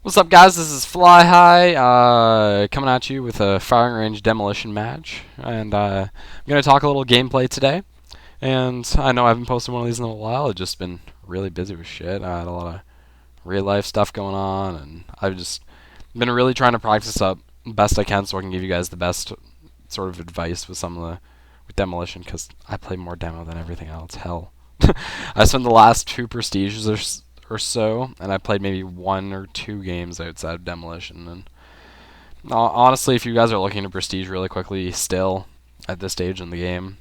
What's up, guys? This is Flyhighcod, coming at you with a firing range demolition match, and I'm going to talk a little gameplay today. And I know I haven't posted one of these in a while. I've just been really busy with shit. I had a lot of real life stuff going on, and I've just been really trying to practice up best I can so I can give you guys the best sort of advice with some of the with demolition, because I play more demo than everything else. Hell, I spent the last two prestiges or so, and I played maybe one or two games outside of demolition. And honestly, if you guys are looking to prestige really quickly still at this stage in the game,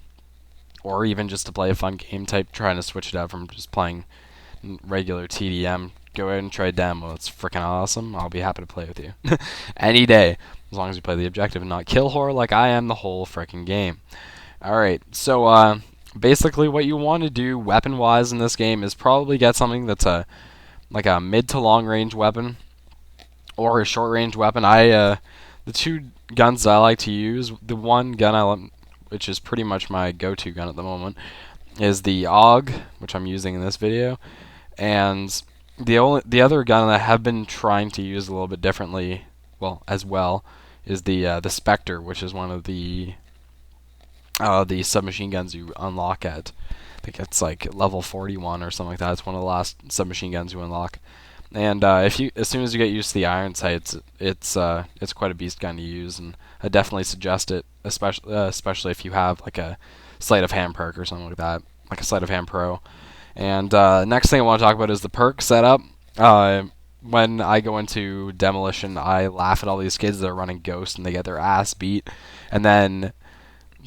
or even just to play a fun game type, trying to switch it out from just playing regular TDM, go out and try demo. It's freaking awesome. I'll be happy to play with you any day, as long as you play the objective and not kill horror like I am the whole freaking game. Alright, so basically what you want to do weapon-wise in this game is probably get something that's like a mid to long range weapon or a short range weapon. The two guns that I like to use, the one gun which is pretty much my go-to gun at the moment, is the HiGh, which I'm using in this video, and the other gun that I have been trying to use a little bit differently, as well, is the Spectre, which is one of the submachine guns you unlock at, I think it's like level 41 or something like that. It's one of the last submachine guns you unlock. And as soon as you get used to the iron sights, it's quite a beast gun to use, and I definitely suggest it, especially if you have like a sleight of hand perk or something like that, like a sleight of hand pro. And next thing I want to talk about is the perk setup. When I go into demolition, I laugh at all these kids that are running Ghost and they get their ass beat, and then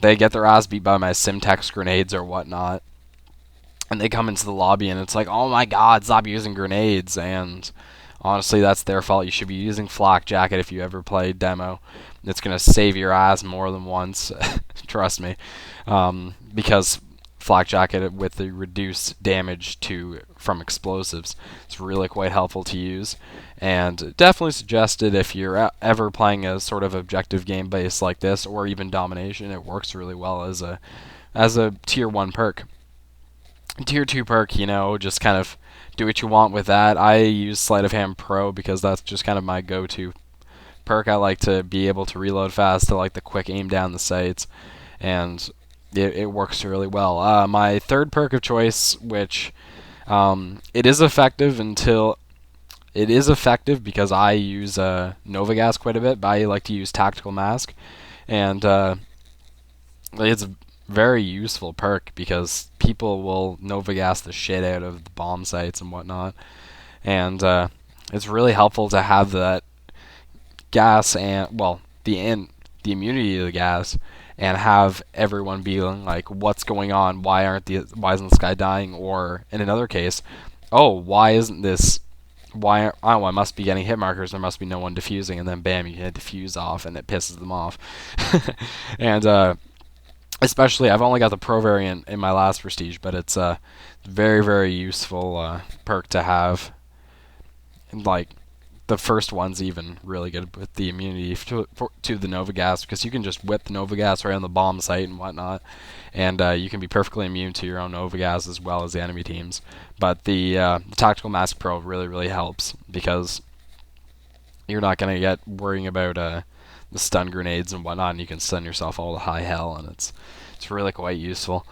they get their ass beat by my Simtex grenades or whatnot, and they come into the lobby and it's like, oh my god, stop using grenades. And honestly, that's their fault. You should be using Flak Jacket if you ever play demo. It's going to save your ass more than once, trust me, because Flak Jacket with the reduced damage from explosives, it's really quite helpful to use, and definitely suggested if you're ever playing a sort of objective game base like this, or even domination. It works really well as a tier 1 perk. Tier 2 perk, just kind of do what you want with that. I use Sleight of Hand Pro because that's just kind of my go-to perk. I like to be able to reload fast, I like the quick aim down the sights, and it works really well. My third perk of choice, which it is effective because I use Nova Gas quite a bit, but I like to use Tactical Mask, and it's a very useful perk because people will Nova Gas the shit out of the bomb sites and whatnot, and it's really helpful to have that gas and the immunity to the gas, and have everyone be like, what's going on? Why isn't the guy dying? Or in another case, oh, why isn't this? I must be getting hit markers. There must be no one defusing, and then bam, you hit defuse off, and it pisses them off. And especially, I've only got the pro variant in my last prestige, but it's a very, very useful perk to have. And like, the first one's even really good with the immunity to the Nova Gas, because you can just whip the Nova Gas right on the bomb site and whatnot, and you can be perfectly immune to your own Nova Gas as well as the enemy teams. But the Tactical Mask Pro really, really helps, because you're not going to get worrying about the stun grenades and whatnot, and you can stun yourself all to high hell, and it's really quite useful.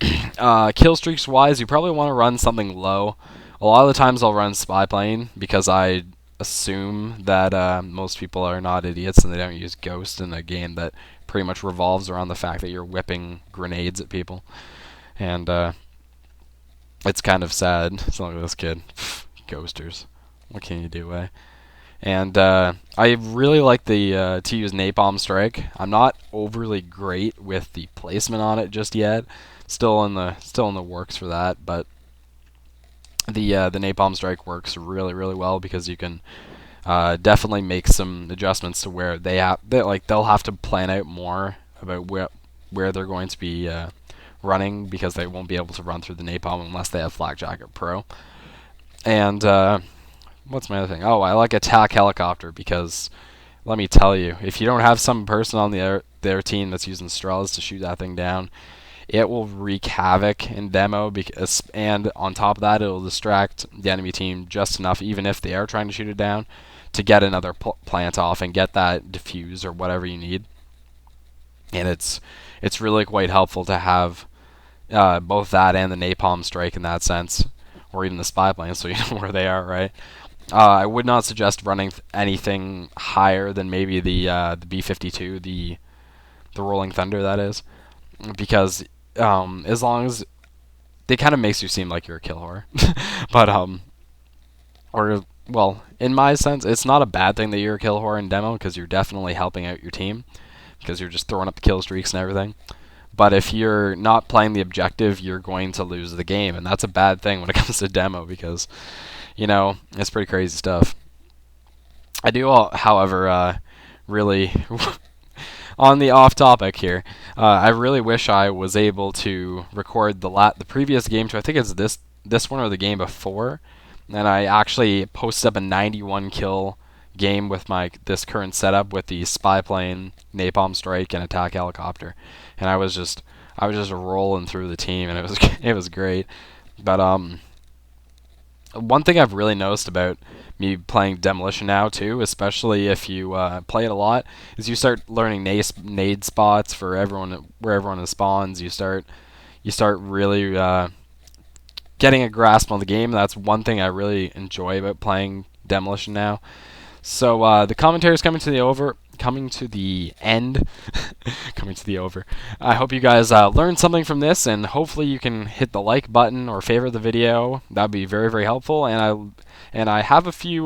Kill streaks wise, you probably want to run something low. A lot of the times I'll run Spy Plane, because I assume that most people are not idiots and they don't use Ghost in a game that pretty much revolves around the fact that you're whipping grenades at people. And it's kind of sad. So look at this kid. Ghosters. What can you do, eh? And I really like to use Napalm Strike. I'm not overly great with the placement on it just yet. Still in the works for that, but the Napalm Strike works really, really well, because you can definitely make some adjustments to where they'll have to plan out more about where they're going to be running, because they won't be able to run through the napalm unless they have Flak Jacket Pro. And what's my other thing? Oh, I like Attack Helicopter, because let me tell you, if you don't have some person on their team that's using Strellas to shoot that thing down, it will wreak havoc in demo, and on top of that, it'll distract the enemy team just enough, even if they are trying to shoot it down, to get another plant off and get that diffuse or whatever you need. And it's really quite helpful to have both that and the napalm strike in that sense, or even the spy plane, so you know where they are, right? I would not suggest running anything higher than maybe the B-52, the Rolling Thunder, that is, because as long as it kind of makes you seem like you're a kill whore, but or well, in my sense, it's not a bad thing that you're a kill whore in demo, because you're definitely helping out your team, because you're just throwing up the kill streaks and everything. But if you're not playing the objective, you're going to lose the game, and that's a bad thing when it comes to demo, because, you know, it's pretty crazy stuff. I do, however, really, on the off topic here, I really wish I was able to record the previous game, I think it's this one or the game before, and I actually posted up a 91 kill game with this current setup with the spy plane, napalm strike, and attack helicopter, and I was just rolling through the team, and it was great. But one thing I've really noticed about me playing Demolition now too, especially if you play it a lot, is you start learning nade spots for everyone, where everyone spawns. You start really getting a grasp on the game. That's one thing I really enjoy about playing Demolition now. So the commentary is coming to the end. Coming to the over. I hope you guys learned something from this, and hopefully you can hit the like button or favorite the video. That'd be very, very helpful. And I have a few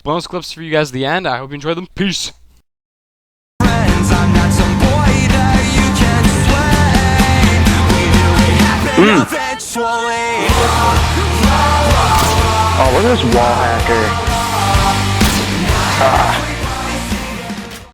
bonus clips for you guys at the end. I hope you enjoy them. Peace. Friends, I'm not some boy that you can sway. We knew it happened eventually. Oh, look at this wall hacker.